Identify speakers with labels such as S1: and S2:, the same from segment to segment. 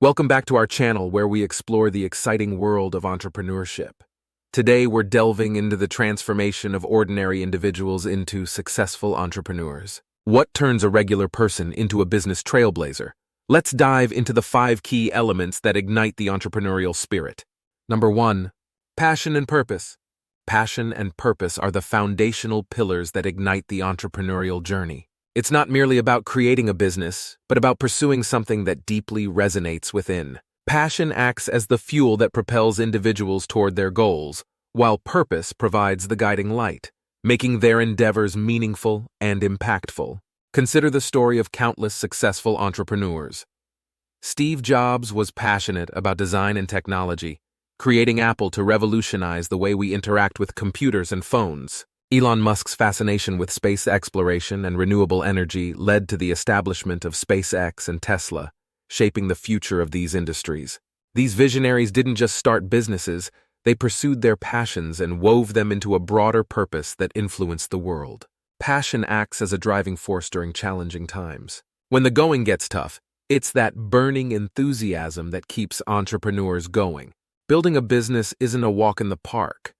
S1: Welcome back to our channel where we explore the exciting world of entrepreneurship. Today we're delving into the transformation of ordinary individuals into successful entrepreneurs. What turns a regular person into a business trailblazer? Let's dive into the 5 key elements that ignite the entrepreneurial spirit. Number 1. Passion and purpose. Passion and purpose are the foundational pillars that ignite the entrepreneurial journey. It's not merely about creating a business, but about pursuing something that deeply resonates within. Passion acts as the fuel that propels individuals toward their goals, while purpose provides the guiding light, making their endeavors meaningful and impactful. Consider the story of countless successful entrepreneurs. Steve Jobs was passionate about design and technology, creating Apple to revolutionize the way we interact with computers and phones. Elon Musk's fascination with space exploration and renewable energy led to the establishment of SpaceX and Tesla, shaping the future of these industries. These visionaries didn't just start businesses, they pursued their passions and wove them into a broader purpose that influenced the world. Passion acts as a driving force during challenging times. When the going gets tough, it's that burning enthusiasm that keeps entrepreneurs going. Building a business isn't a walk in the park.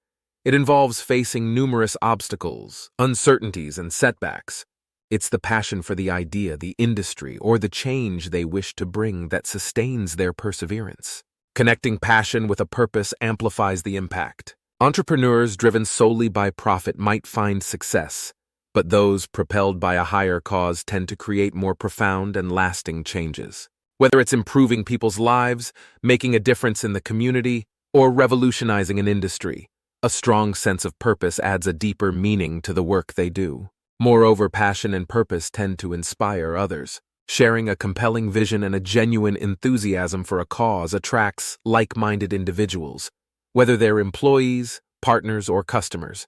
S1: It involves facing numerous obstacles, uncertainties, and setbacks. It's the passion for the idea, the industry, or the change they wish to bring that sustains their perseverance. Connecting passion with a purpose amplifies the impact. Entrepreneurs driven solely by profit might find success, but those propelled by a higher cause tend to create more profound and lasting changes. Whether it's improving people's lives, making a difference in the community, or revolutionizing an industry, a strong sense of purpose adds a deeper meaning to the work they do. Moreover, passion and purpose tend to inspire others. Sharing a compelling vision and a genuine enthusiasm for a cause attracts like-minded individuals, whether they're employees, partners, or customers.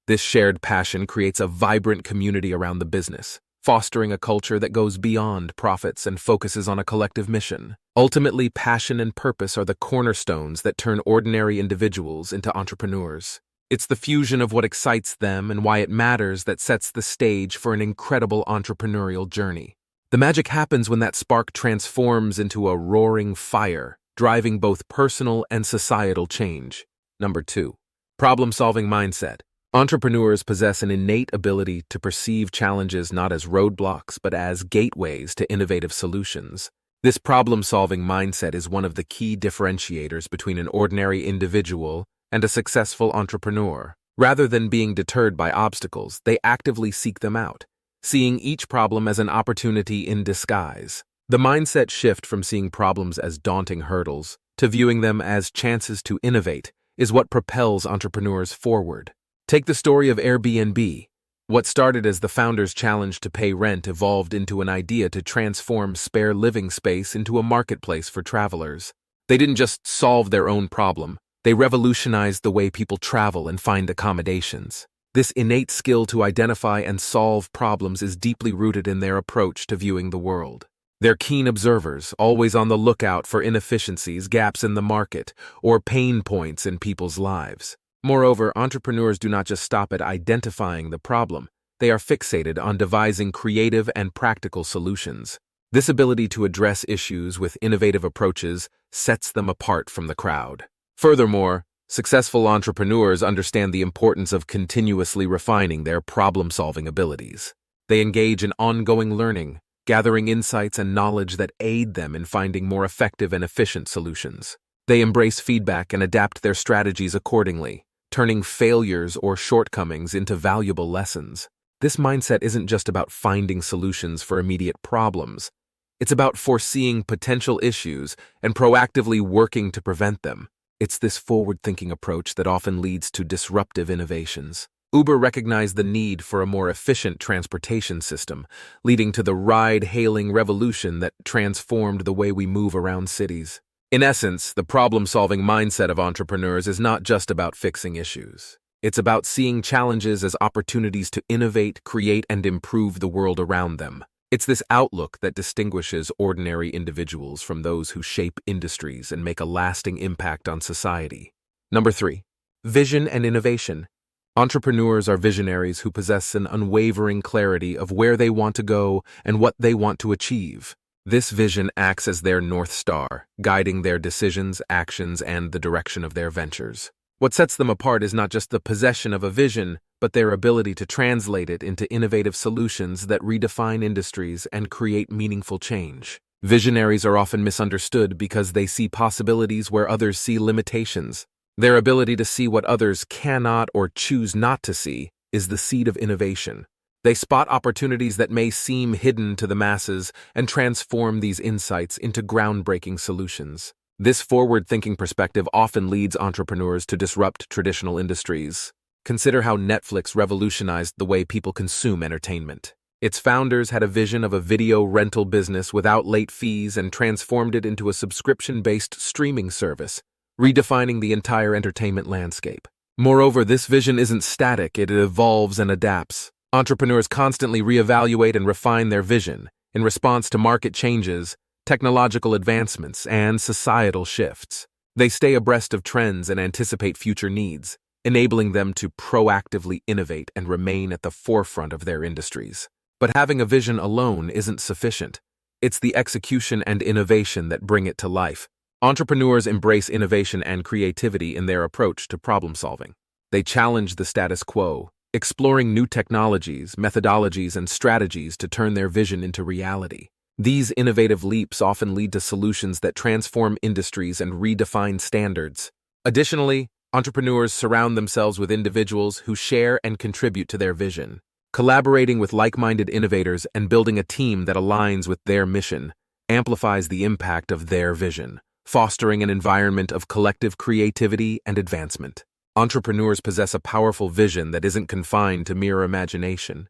S1: This shared passion creates a vibrant community around the business, fostering a culture that goes beyond profits and focuses on a collective mission. Ultimately, passion and purpose are the cornerstones that turn ordinary individuals into entrepreneurs. It's the fusion of what excites them and why it matters that sets the stage for an incredible entrepreneurial journey. The magic happens when that spark transforms into a roaring fire, driving both personal and societal change. Number 2. Problem-solving mindset. Entrepreneurs possess an innate ability to perceive challenges not as roadblocks but as gateways to innovative solutions. This problem-solving mindset is one of the key differentiators between an ordinary individual and a successful entrepreneur. Rather than being deterred by obstacles, they actively seek them out, seeing each problem as an opportunity in disguise. The mindset shift from seeing problems as daunting hurdles to viewing them as chances to innovate is what propels entrepreneurs forward. Take the story of Airbnb. What started as the founder's challenge to pay rent evolved into an idea to transform spare living space into a marketplace for travelers. They didn't just solve their own problem, they revolutionized the way people travel and find accommodations. This innate skill to identify and solve problems is deeply rooted in their approach to viewing the world. They're keen observers, always on the lookout for inefficiencies, gaps in the market, or pain points in people's lives. Moreover, entrepreneurs do not just stop at identifying the problem, they are fixated on devising creative and practical solutions. This ability to address issues with innovative approaches sets them apart from the crowd. Furthermore, successful entrepreneurs understand the importance of continuously refining their problem-solving abilities. They engage in ongoing learning, gathering insights and knowledge that aid them in finding more effective and efficient solutions. They embrace feedback and adapt their strategies accordingly, turning failures or shortcomings into valuable lessons. This mindset isn't just about finding solutions for immediate problems. It's about foreseeing potential issues and proactively working to prevent them. It's this forward-thinking approach that often leads to disruptive innovations. Uber recognized the need for a more efficient transportation system, leading to the ride-hailing revolution that transformed the way we move around cities. In essence, the problem-solving mindset of entrepreneurs is not just about fixing issues. It's about seeing challenges as opportunities to innovate, create, and improve the world around them. It's this outlook that distinguishes ordinary individuals from those who shape industries and make a lasting impact on society. Number 3. Vision and innovation. Entrepreneurs are visionaries who possess an unwavering clarity of where they want to go and what they want to achieve. This vision acts as their North Star, guiding their decisions, actions, and the direction of their ventures. What sets them apart is not just the possession of a vision, but their ability to translate it into innovative solutions that redefine industries and create meaningful change. Visionaries are often misunderstood because they see possibilities where others see limitations. Their ability to see what others cannot or choose not to see is the seed of innovation. They spot opportunities that may seem hidden to the masses and transform these insights into groundbreaking solutions. This forward-thinking perspective often leads entrepreneurs to disrupt traditional industries. Consider how Netflix revolutionized the way people consume entertainment. Its founders had a vision of a video rental business without late fees and transformed it into a subscription-based streaming service, redefining the entire entertainment landscape. Moreover, this vision isn't static, it evolves and adapts. Entrepreneurs constantly reevaluate and refine their vision in response to market changes, technological advancements, and societal shifts. They stay abreast of trends and anticipate future needs, enabling them to proactively innovate and remain at the forefront of their industries. But having a vision alone isn't sufficient. It's the execution and innovation that bring it to life. Entrepreneurs embrace innovation and creativity in their approach to problem solving. They challenge the status quo, exploring new technologies, methodologies, and strategies to turn their vision into reality. These innovative leaps often lead to solutions that transform industries and redefine standards. Additionally, entrepreneurs surround themselves with individuals who share and contribute to their vision. Collaborating with like-minded innovators and building a team that aligns with their mission amplifies the impact of their vision, fostering an environment of collective creativity and advancement. Entrepreneurs possess a powerful vision that isn't confined to mere imagination.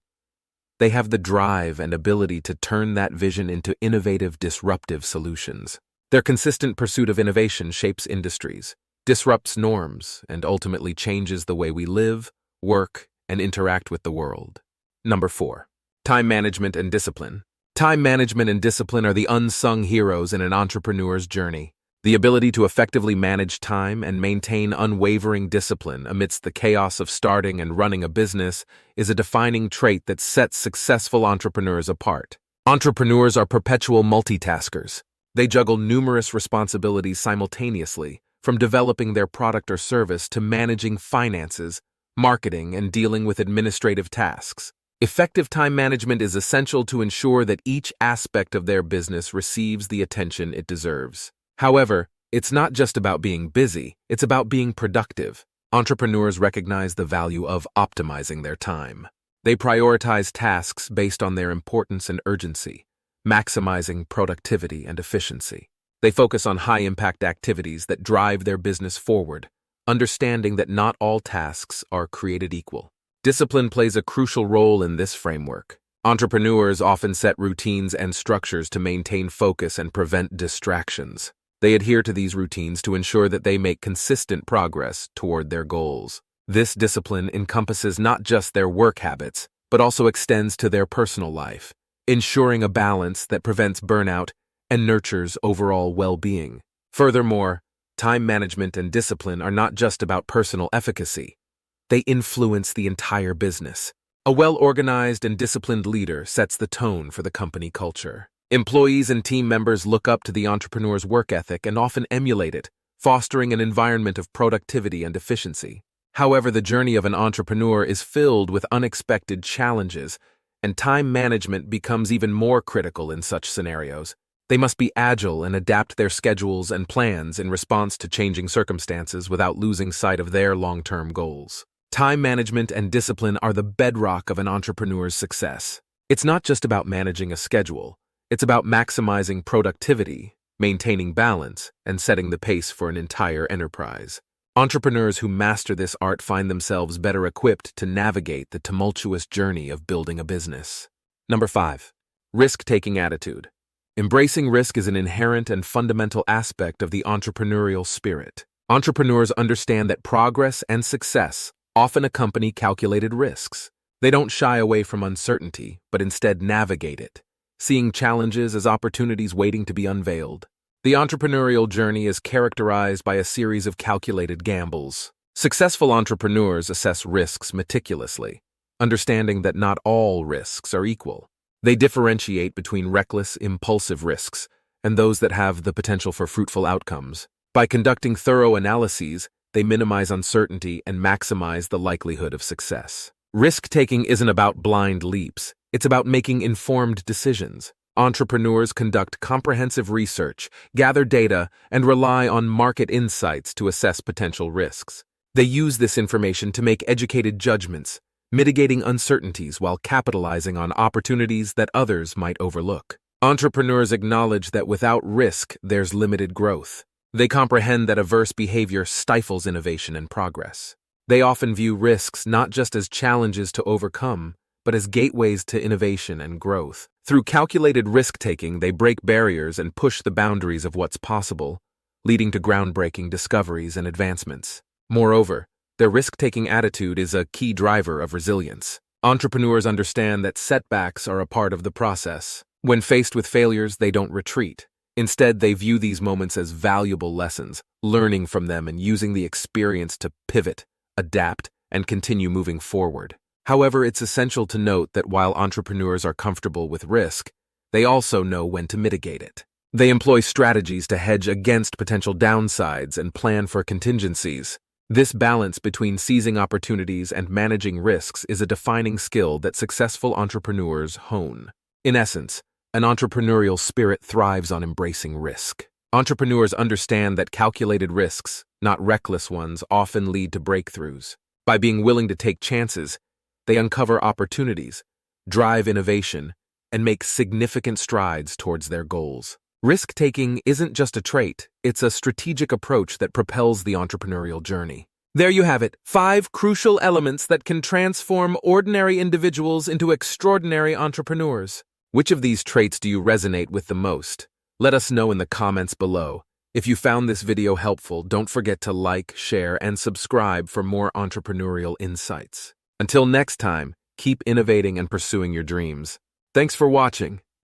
S1: They have the drive and ability to turn that vision into innovative, disruptive solutions. Their consistent pursuit of innovation shapes industries, disrupts norms, and ultimately changes the way we live, work, and interact with the world. Number 4. Time management and discipline. Time management and discipline are the unsung heroes in an entrepreneur's journey. The ability to effectively manage time and maintain unwavering discipline amidst the chaos of starting and running a business is a defining trait that sets successful entrepreneurs apart. Entrepreneurs are perpetual multitaskers. They juggle numerous responsibilities simultaneously, from developing their product or service to managing finances, marketing, and dealing with administrative tasks. Effective time management is essential to ensure that each aspect of their business receives the attention it deserves. However, it's not just about being busy, it's about being productive. Entrepreneurs recognize the value of optimizing their time. They prioritize tasks based on their importance and urgency, maximizing productivity and efficiency. They focus on high-impact activities that drive their business forward, understanding that not all tasks are created equal. Discipline plays a crucial role in this framework. Entrepreneurs often set routines and structures to maintain focus and prevent distractions. They adhere to these routines to ensure that they make consistent progress toward their goals. This discipline encompasses not just their work habits, but also extends to their personal life, ensuring a balance that prevents burnout and nurtures overall well-being. Furthermore, time management and discipline are not just about personal efficacy. They influence the entire business. A well-organized and disciplined leader sets the tone for the company culture. Employees and team members look up to the entrepreneur's work ethic and often emulate it, fostering an environment of productivity and efficiency. However, the journey of an entrepreneur is filled with unexpected challenges, and time management becomes even more critical in such scenarios. They must be agile and adapt their schedules and plans in response to changing circumstances without losing sight of their long-term goals. Time management and discipline are the bedrock of an entrepreneur's success. It's not just about managing a schedule. It's about maximizing productivity, maintaining balance, and setting the pace for an entire enterprise. Entrepreneurs who master this art find themselves better equipped to navigate the tumultuous journey of building a business. Number 5. Risk-taking attitude. Embracing risk is an inherent and fundamental aspect of the entrepreneurial spirit. Entrepreneurs understand that progress and success often accompany calculated risks. They don't shy away from uncertainty, but instead navigate it, seeing challenges as opportunities waiting to be unveiled. The entrepreneurial journey is characterized by a series of calculated gambles. Successful entrepreneurs assess risks meticulously, understanding that not all risks are equal. They differentiate between reckless, impulsive risks and those that have the potential for fruitful outcomes. By conducting thorough analyses, they minimize uncertainty and maximize the likelihood of success. Risk-taking isn't about blind leaps. It's about making informed decisions. Entrepreneurs conduct comprehensive research, gather data, and rely on market insights to assess potential risks. They use this information to make educated judgments, mitigating uncertainties while capitalizing on opportunities that others might overlook. Entrepreneurs acknowledge that without risk, there's limited growth. They comprehend that averse behavior stifles innovation and progress. They often view risks not just as challenges to overcome, but as gateways to innovation and growth. Through calculated risk-taking, they break barriers and push the boundaries of what's possible, leading to groundbreaking discoveries and advancements. Moreover, their risk-taking attitude is a key driver of resilience. Entrepreneurs understand that setbacks are a part of the process. When faced with failures, they don't retreat. Instead, they view these moments as valuable lessons, learning from them and using the experience to pivot, adapt, and continue moving forward. However, it's essential to note that while entrepreneurs are comfortable with risk, they also know when to mitigate it. They employ strategies to hedge against potential downsides and plan for contingencies. This balance between seizing opportunities and managing risks is a defining skill that successful entrepreneurs hone. In essence, an entrepreneurial spirit thrives on embracing risk. Entrepreneurs understand that calculated risks, not reckless ones, often lead to breakthroughs. By being willing to take chances, they uncover opportunities, drive innovation, and make significant strides towards their goals. Risk-taking isn't just a trait, it's a strategic approach that propels the entrepreneurial journey. There you have it, 5 crucial elements that can transform ordinary individuals into extraordinary entrepreneurs. Which of these traits do you resonate with the most? Let us know in the comments below. If you found this video helpful, don't forget to like, share, and subscribe for more entrepreneurial insights. Until next time, keep innovating and pursuing your dreams. Thanks for watching.